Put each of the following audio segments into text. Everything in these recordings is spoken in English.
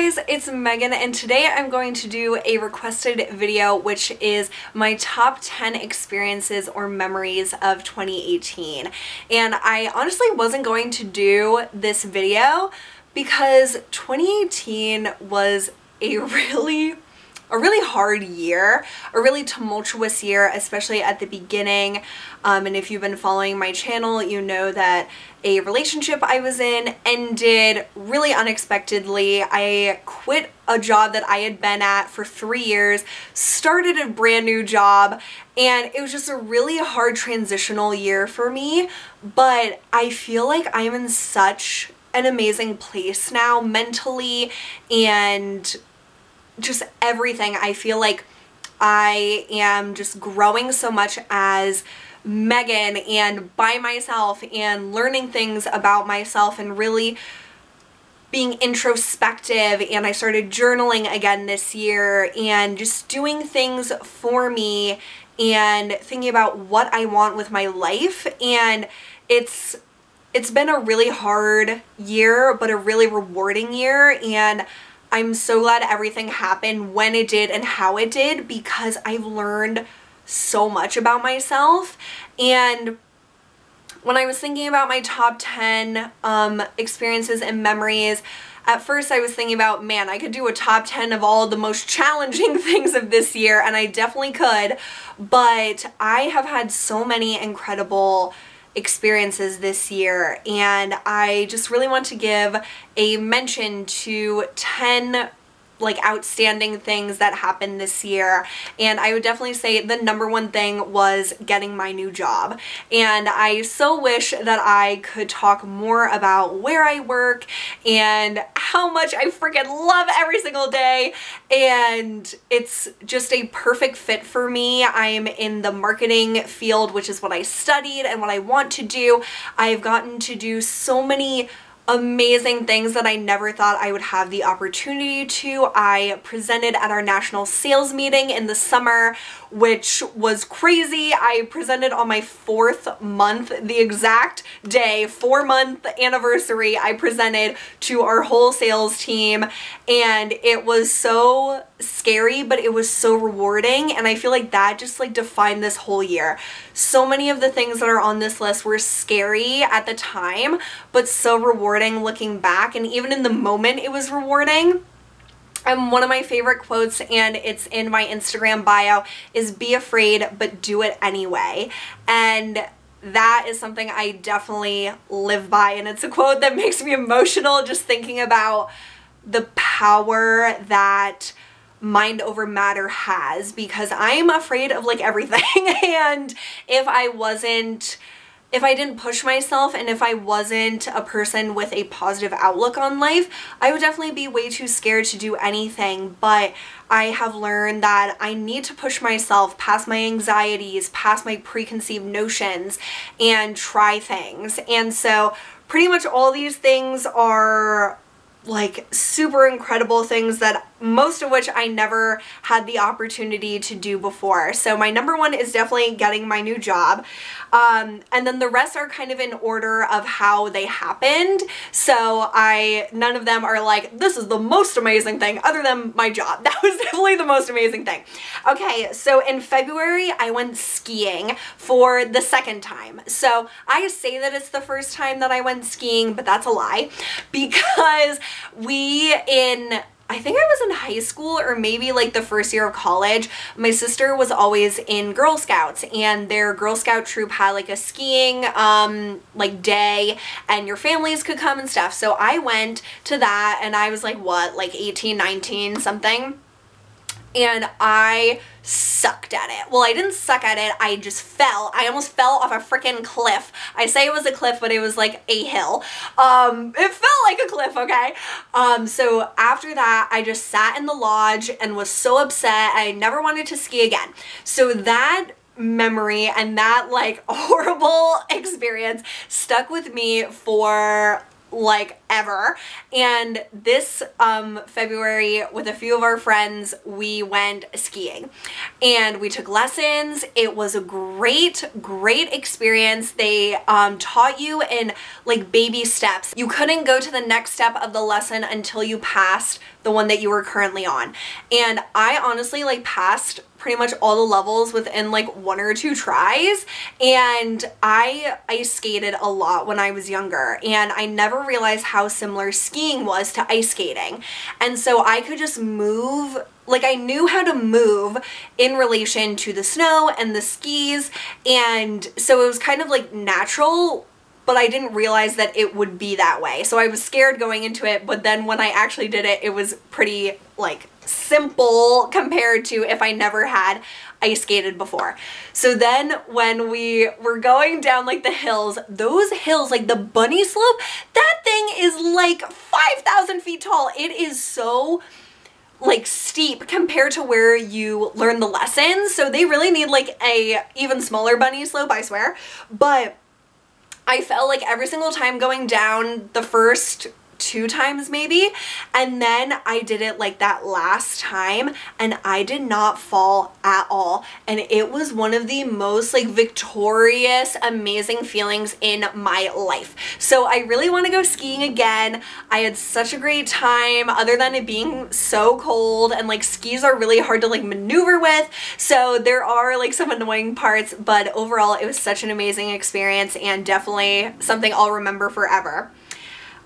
guys, it's Megan, and today I'm going to do a requested video which is my top 10 experiences or memories of 2018. And I honestly wasn't going to do this video because 2018 was a really hard year, a really tumultuous year, especially at the beginning. And if you've been following my channel, you know that a relationship I was in ended really unexpectedly. I quit a job that I had been at for 3 years, started a brand new job, and it was just a really hard transitional year for me. But I feel like I'm in such an amazing place now mentally and just everything. I feel like I am just growing so much as Megan and by myself and learning things about myself and really being introspective. And I started journaling again this year and just doing things for me and thinking about what I want with my life. And it's been a really hard year, but a really rewarding year, and I'm so glad everything happened when it did and how it did, because I've learned so much about myself. And when I was thinking about my top 10 experiences and memories, at first I was thinking about, man, I could do a top 10 of all the most challenging things of this year, and I definitely could, but I have had so many incredible experiences this year, and I just really want to give a mention to 10 like outstanding things that happened this year. And I would definitely say the number one thing was getting my new job. And I so wish that I could talk more about where I work and how much I freaking love every single day. And it's just a perfect fit for me. I'm in the marketing field, which is what I studied and what I want to do. I've gotten to do so many amazing things that I never thought I would have the opportunity to. I presented at our national sales meeting in the summer, which was crazy. I presented on my 4th month, the exact day, 4-month anniversary. I presented to our whole sales team, and it was so scary, but it was so rewarding. And I feel like that just like defined this whole year. So many of the things that are on this list were scary at the time, but so rewarding looking back, and even in the moment it was rewarding. And one of my favorite quotes, and it's in my Instagram bio, is "Be afraid, but do it anyway." And that is something I definitely live by, and it's a quote that makes me emotional just thinking about the power that mind over matter has, because I'm afraid of like everything. And if I didn't push myself, and if I wasn't a person with a positive outlook on life, I would definitely be way too scared to do anything. But I have learned that I need to push myself past my anxieties, past my preconceived notions, and try things. And so pretty much all these things are like super incredible things, that most of which I never had the opportunity to do before. So my number one is definitely getting my new job. And then the rest are kind of in order of how they happened. So none of them are like, this is the most amazing thing, other than my job. That was definitely the most amazing thing. Okay, so in February, I went skiing for the 2nd time. So I say that it's the first time that I went skiing, but that's a lie, because I think I was in high school, or maybe like the first year of college, my sister was always in Girl Scouts, and their Girl Scout troop had like a skiing like day, and your families could come and stuff. So I went to that, and I was like, what, like 18, 19, something. And I sucked at it. Well, I didn't suck at it, I just fell. I almost fell off a freaking cliff. I say it was a cliff, but it was like a hill. It felt like a cliff, okay? So after that, I just sat in the lodge and was so upset. I never wanted to ski again. So that memory and that like horrible experience stuck with me for like ever. And this February, with a few of our friends, we went skiing and we took lessons. It was a great experience. They taught you in like baby steps. You couldn't go to the next step of the lesson until you passed the one that you were currently on. And I honestly like passed pretty much all the levels within like 1 or 2 tries. And I ice skated a lot when I was younger, and I never realized how similar skiing was to ice skating. And so I could just move, like I knew how to move in relation to the snow and the skis. And so it was kind of like natural, but I didn't realize that it would be that way. So I was scared going into it, but then when I actually did it, it was pretty like simple compared to if I never had ice skated before. So then when we were going down like the hills, those hills, like the bunny slope, that thing is like 5,000 feet tall. It is so like steep compared to where you learn the lessons. So they really need like a even smaller bunny slope, I swear. But I felt like every single time going down the first 2 times maybe, and then I did it like that last time and I did not fall at all, and it was one of the most like victorious, amazing feelings in my life. So I really want to go skiing again. I had such a great time, other than it being so cold, and like skis are really hard to like maneuver with, so there are like some annoying parts, but overall it was such an amazing experience and definitely something I'll remember forever.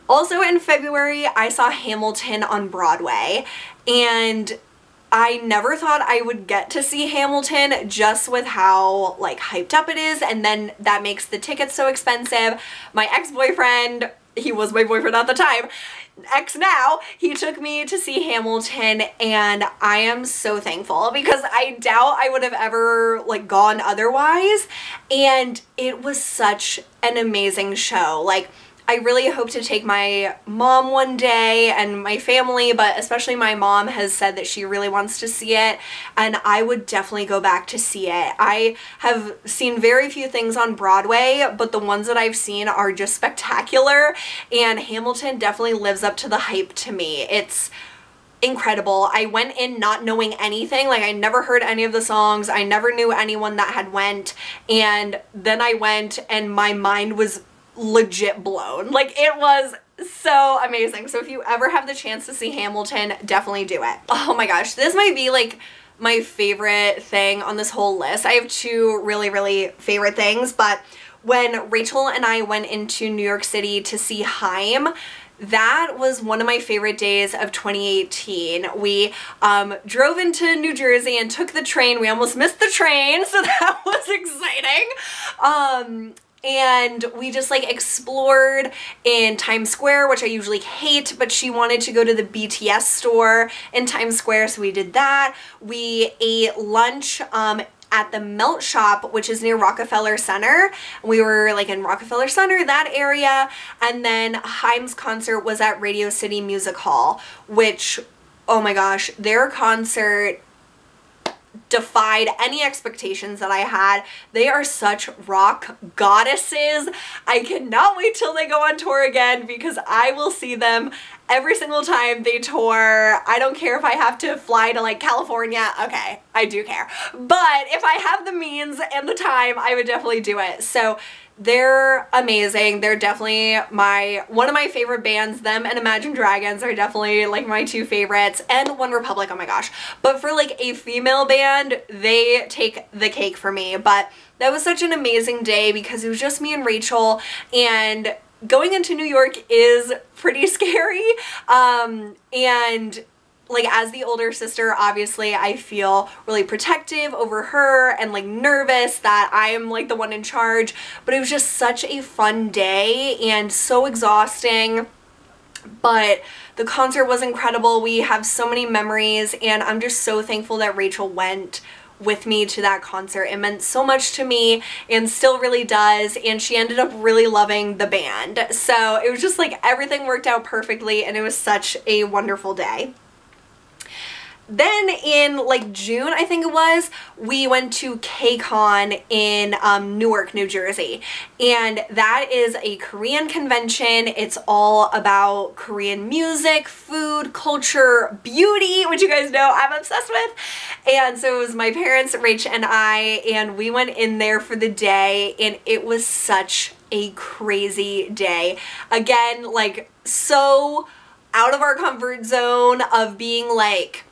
Also in February, I saw Hamilton on Broadway, and I never thought I would get to see Hamilton just with how like hyped up it is, and then that makes the tickets so expensive. My ex-boyfriend, he was my boyfriend at the time, ex now, he took me to see Hamilton, and I am so thankful because I doubt I would have ever like gone otherwise, and it was such an amazing show. Like, I really hope to take my mom one day and my family, but especially my mom has said that she really wants to see it, and I would definitely go back to see it. I have seen very few things on Broadway, but the ones that I've seen are just spectacular, and Hamilton definitely lives up to the hype to me. It's incredible. I went in not knowing anything. Like, I never heard any of the songs. I never knew anyone that had went, and then I went and my mind was legit blown. Like, it was so amazing. So if you ever have the chance to see Hamilton, definitely do it. Oh my gosh, this might be like my favorite thing on this whole list. I have 2 really favorite things, but when Rachel and I went into New York City to see Haim, that was one of my favorite days of 2018. We drove into New Jersey and took the train. We almost missed the train, so that was exciting. And we just like explored in Times Square, which I usually hate, but she wanted to go to the BTS store in Times Square, so we did that. We ate lunch at the Melt Shop, which is near Rockefeller Center. We were like in Rockefeller Center, that area, and then Haim's concert was at Radio City Music Hall, which, oh my gosh, their concert defied any expectations that I had. They are such rock goddesses. I cannot wait till they go on tour again because I will see them every single time they tour. I don't care if I have to fly to like California. Okay, I do care. But if I have the means and the time, I would definitely do it. So they're amazing. They're definitely one of my favorite bands. Them and Imagine Dragons are definitely like my 2 favorites, and One Republic, oh my gosh. But for like a female band, they take the cake for me. But that was such an amazing day because it was just me and Rachel, and going into New York is pretty scary. And like, as the older sister, obviously I feel really protective over her and like nervous that I'm like the one in charge, but it was just such a fun day and so exhausting. But the concert was incredible. We have so many memories, and I'm just so thankful that Rachel went with me to that concert. It meant so much to me and still really does, and she ended up really loving the band. So it was just like everything worked out perfectly, and it was such a wonderful day. then in like June, I think it was, we went to KCON in Newark, New Jersey. And that is a Korean convention. It's all about Korean music, food, culture, beauty, which you guys know I'm obsessed with. And so it was my parents, Rach, and I, and we went in there for the day, and it was such a crazy day. Again, like so out of our comfort zone of being like,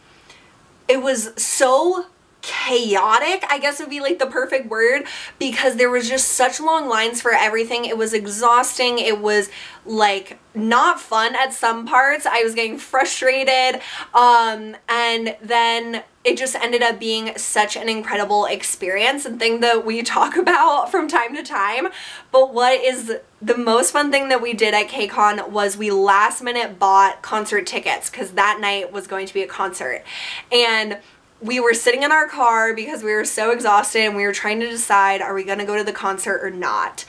it was so chaotic, I guess would be like the perfect word, because there was just such long lines for everything. It was exhausting. It was like not fun at some parts. I was getting frustrated. And then it just ended up being such an incredible experience and thing that we talk about from time to time. But what is the most fun thing that we did at KCON was we last minute bought concert tickets, because that night was going to be a concert. And we were sitting in our car because we were so exhausted and we were trying to decide, are we going to go to the concert or not?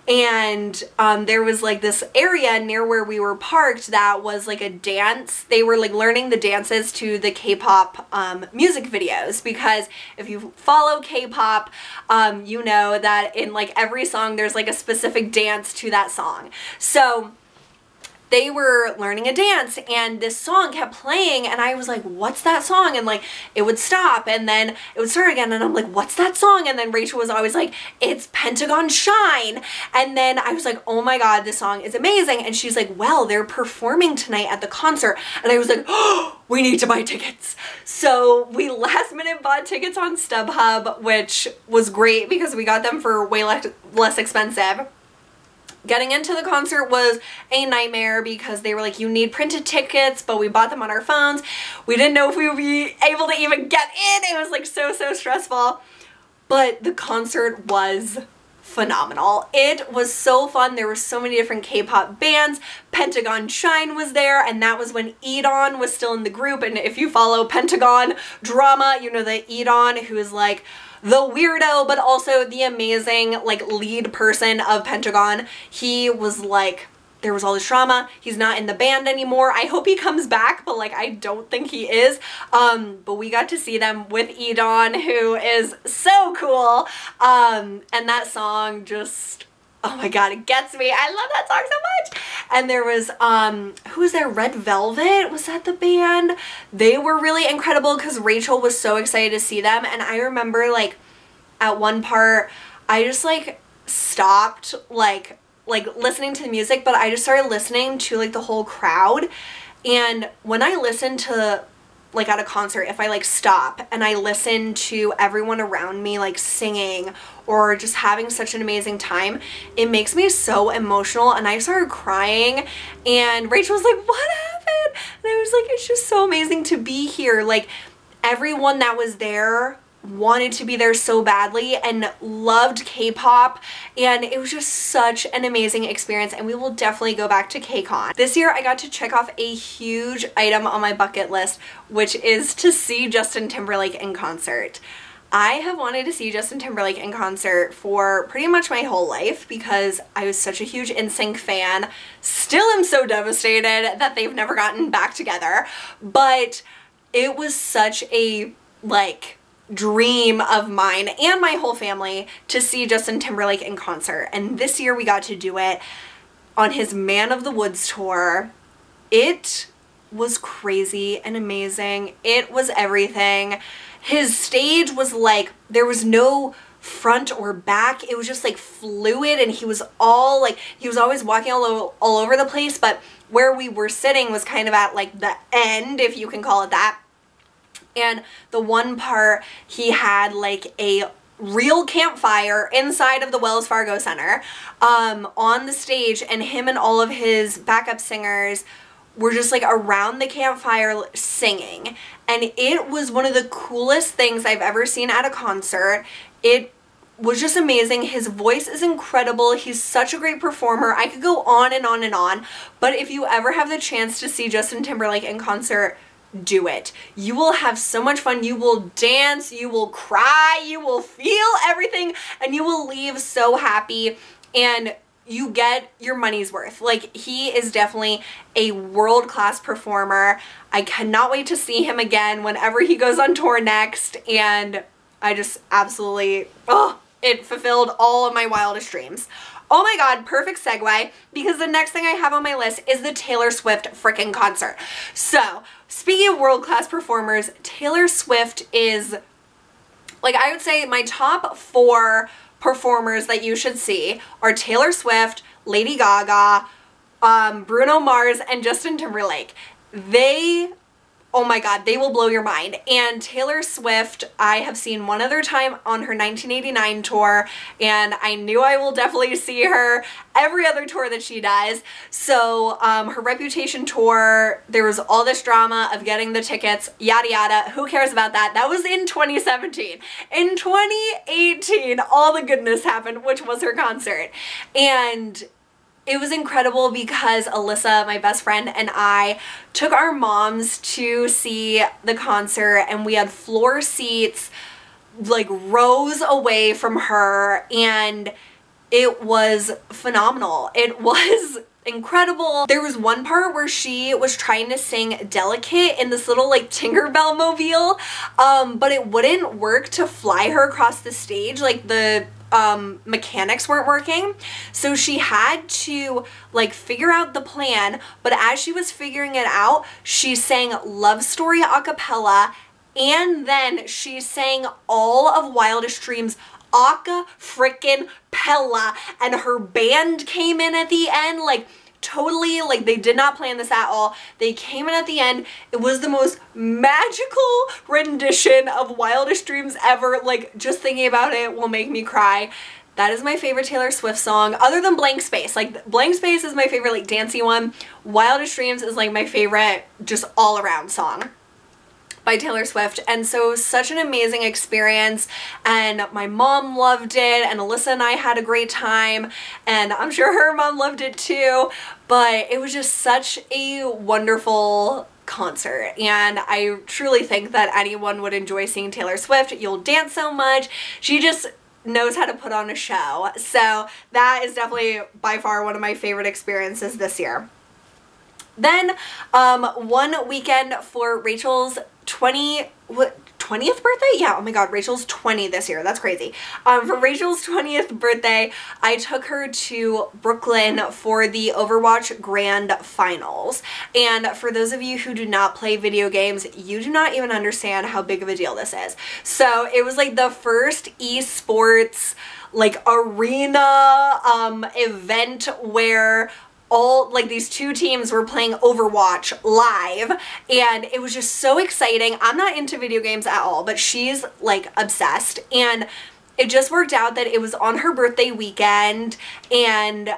And there was like this area near where we were parked that was like a dance. They were like learning the dances to the K-pop music videos, because if you follow K-pop, you know that in like every song there's like a specific dance to that song. So they were learning a dance and this song kept playing and I was like, what's that song? And like it would stop and then it would start again and I'm like, what's that song? And then Rachel was always like, it's Pentagon Shine. And then I was like, oh my God, this song is amazing. And she's like, well, they're performing tonight at the concert. And I was like, oh, we need to buy tickets. So we last minute bought tickets on StubHub, which was great because we got them for way less expensive. Getting into the concert was a nightmare because they were like, you need printed tickets, but we bought them on our phones. We didn't know if we would be able to even get in. It was like so stressful. But the concert was phenomenal. It was so fun. There were so many different K-pop bands. Pentagon Shine was there, and that was when Edon was still in the group. And if you follow Pentagon drama, you know that Edon, who is like the weirdo but also the amazing like lead person of Pentagon, he was like, there was all this drama. He's not in the band anymore. I hope he comes back, but like I don't think he is. But we got to see them with Edon, who is so cool. And that song just, oh my God, it gets me. I love that song so much. And there was, who was there? Red Velvet? Was that the band? They were really incredible because Rachel was so excited to see them. And I remember like at one part, I just like stopped like listening to the music, but I just started listening to like the whole crowd. And when I listen to like at a concert, if I like stop and I listen to everyone around me like singing or just having such an amazing time, it makes me so emotional. And I started crying and Rachel was like, what happened? And I was like, it's just so amazing to be here. Like everyone that was there wanted to be there so badly and loved K-pop, and it was just such an amazing experience, and we will definitely go back to KCON. This year I got to check off a huge item on my bucket list, which is to see Justin Timberlake in concert. I have wanted to see Justin Timberlake in concert for pretty much my whole life because I was such a huge NSYNC fan. Still am so devastated that they've never gotten back together, but it was such a like dream of mine and my whole family to see Justin Timberlake in concert. And this year we got to do it on his Man of the Woods tour. It was crazy and amazing. It was everything. His stage was like, there was no front or back. It was just like fluid, and he was all like, he was always walking all over the place, but where we were sitting was kind of at like the end, if you can call it that. And the one part, he had like a real campfire inside of the Wells Fargo Center on the stage, and him and all of his backup singers were just like around the campfire singing. And it was one of the coolest things I've ever seen at a concert. It was just amazing. His voice is incredible. He's such a great performer. I could go on and on and on, but if you ever have the chance to see Justin Timberlake in concert, do it. You will have so much fun. You will dance, you will cry, you will feel everything, and you will leave so happy. And you get your money's worth. Like, he is definitely a world-class performer. I cannot wait to see him again whenever he goes on tour next, and I just absolutely, oh, it fulfilled all of my wildest dreams. Oh my god, perfect segue, because the next thing I have on my list is the Taylor Swift frickin' concert. So, speaking of world-class performers, Taylor Swift is, like, I would say my top 4 performers that you should see are Taylor Swift, Lady Gaga, Bruno Mars, and Justin Timberlake. They, oh my god, they will blow your mind. And Taylor Swift, I have seen one other time on her 1989 tour, and I knew I will definitely see her every other tour that she does. So her Reputation tour, there was all this drama of getting the tickets, yada yada. Who cares about that? That was in 2017. In 2018, all the goodness happened, which was her concert. And it was incredible because Alyssa, my best friend, and I took our moms to see the concert, and we had floor seats like rows away from her, and it was phenomenal. It was incredible. There was one part where she was trying to sing Delicate in this little like Tinkerbell mobile, but it wouldn't work to fly her across the stage. Like the mechanics weren't working, so she had to like figure out the plan, but as she was figuring it out, she sang Love Story a cappella, and then she sang all of Wildest Dreams a-ca-frickin-pella, and her band came in at the end, like totally, like they did not plan this at all. They came in at the end. It was the most magical rendition of Wildest Dreams ever. Like, just thinking about it will make me cry. That is my favorite Taylor Swift song, other than Blank Space. Like, Blank Space is my favorite, like, dancey one. Wildest Dreams is, like, my favorite, just all-around song by Taylor Swift. And so such an amazing experience, and my mom loved it, and Alyssa and I had a great time, and I'm sure her mom loved it too, but it was just such a wonderful concert, and I truly think that anyone would enjoy seeing Taylor Swift. You'll dance so much. She just knows how to put on a show. So that is definitely by far one of my favorite experiences this year. Then one weekend for Rachel's 20th birthday? Yeah, oh my god, Rachel's 20 this year. That's crazy. For Rachel's 20th birthday, I took her to Brooklyn for the Overwatch Grand Finals. And for those of you who do not play video games, you do not even understand how big of a deal this is. So it was like the first esports like arena event where all like these 2 teams were playing Overwatch live, and it was just so exciting. I'm not into video games at all, but she's like obsessed, and it just worked out that it was on her birthday weekend, and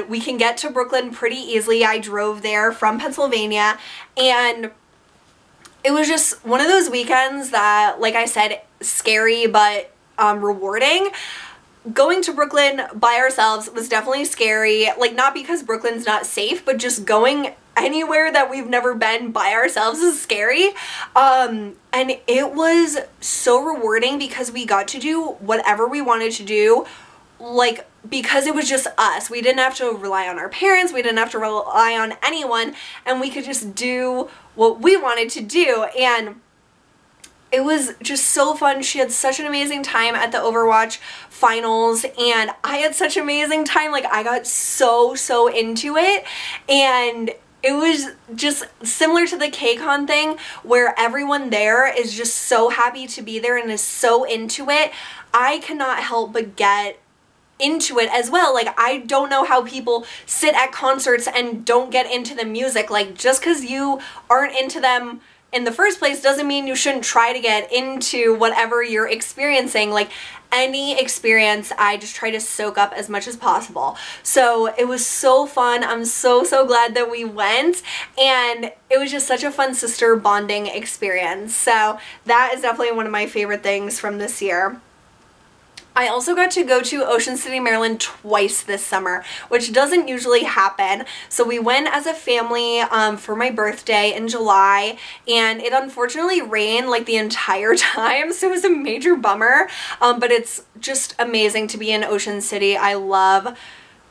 we can get to Brooklyn pretty easily. I drove there from Pennsylvania, and it was just one of those weekends that, like I said, scary but rewarding. Going to Brooklyn by ourselves was definitely scary, like not because Brooklyn's not safe, but just going anywhere that we've never been by ourselves is scary. And it was so rewarding because we got to do whatever we wanted to do, like because it was just us. We didn't have to rely on our parents, we didn't have to rely on anyone, and we could just do what we wanted to do. And it was just so fun. She had such an amazing time at the Overwatch finals, and I had such an amazing time. Like, I got so into it, and it was just similar to the KCON thing where everyone there is just so happy to be there and is so into it. I cannot help but get into it as well. Like, I don't know how people sit at concerts and don't get into the music. Like, just because you aren't into them in the first place doesn't mean you shouldn't try to get into whatever you're experiencing. Like, any experience, I just try to soak up as much as possible. So it was so fun. I'm so glad that we went, and it was just such a fun sister bonding experience. So that is definitely one of my favorite things from this year. I also got to go to Ocean City, Maryland twice this summer, which doesn't usually happen. So we went as a family for my birthday in July, and it unfortunately rained like the entire time, so it was a major bummer, but it's just amazing to be in Ocean City. I love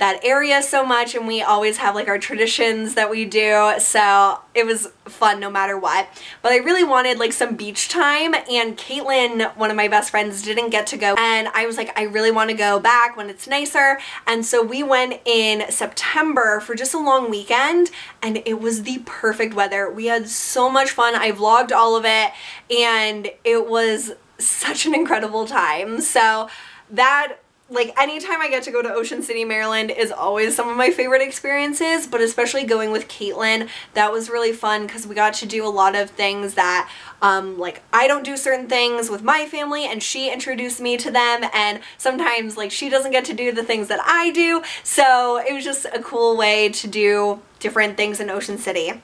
that area so much, and we always have like our traditions that we do, so it was fun no matter what. But I really wanted like some beach time, and Caitlin, one of my best friends, didn't get to go, and I was like, I really want to go back when it's nicer. And so we went in September for just a long weekend, and it was the perfect weather. We had so much fun. I vlogged all of it, and it was such an incredible time. So that, like, anytime I get to go to Ocean City, Maryland is always some of my favorite experiences, but especially going with Caitlin, that was really fun because we got to do a lot of things that, like, I don't do certain things with my family, and she introduced me to them, and sometimes, like, she doesn't get to do the things that I do, so it was just a cool way to do different things in Ocean City.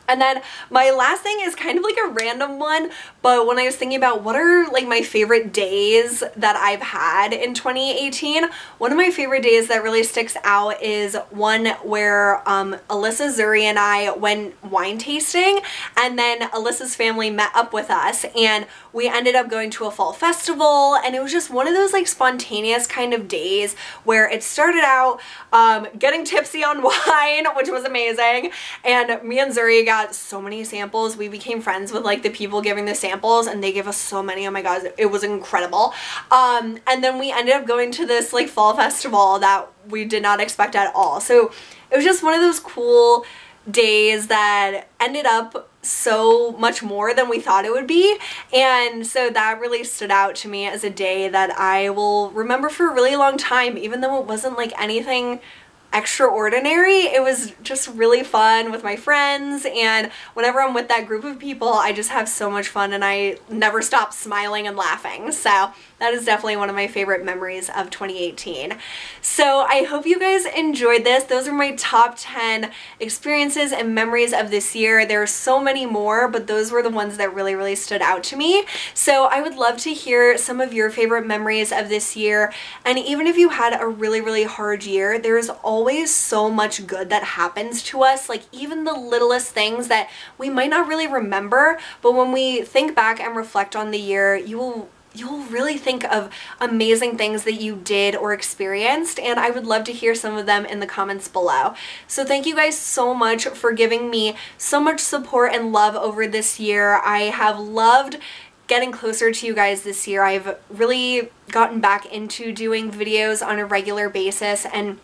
And then my last thing is kind of like a random one, but when I was thinking about what are like my favorite days that I've had in 2018, one of my favorite days that really sticks out is one where Alyssa, Zuri, and I went wine tasting, and then Alyssa's family met up with us, and we ended up going to a fall festival, and it was just one of those like spontaneous kind of days where it started out getting tipsy on wine, which was amazing, and me and Zuri got so many samples. We became friends with like the people giving the samples, and they gave us so many. Oh my god, it was incredible. And then we ended up going to this like fall festival that we did not expect at all. So it was just one of those cool days that ended up so much more than we thought it would be, and so that really stood out to me as a day that I will remember for a really long time, even though it wasn't like anything extraordinary. It was just really fun with my friends, and whenever I'm with that group of people, I just have so much fun, and I never stop smiling and laughing. So that is definitely one of my favorite memories of 2018. So I hope you guys enjoyed this. Those are my top 10 experiences and memories of this year. There are so many more, but those were the ones that really stood out to me. So I would love to hear some of your favorite memories of this year, and even if you had a really hard year, there is always so much good that happens to us, like even the littlest things that we might not really remember, but when we think back and reflect on the year, you'll really think of amazing things that you did or experienced, and I would love to hear some of them in the comments below. So thank you guys so much for giving me so much support and love over this year. I have loved getting closer to you guys this year. I've really gotten back into doing videos on a regular basis, and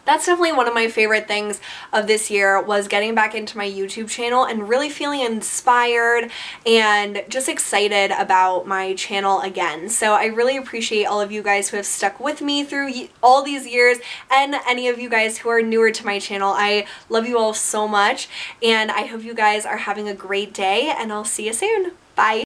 that's definitely one of my favorite things of this year, was getting back into my YouTube channel and really feeling inspired and just excited about my channel again. So I really appreciate all of you guys who have stuck with me through all these years, and any of you guys who are newer to my channel. I love you all so much, and I hope you guys are having a great day, and I'll see you soon. Bye!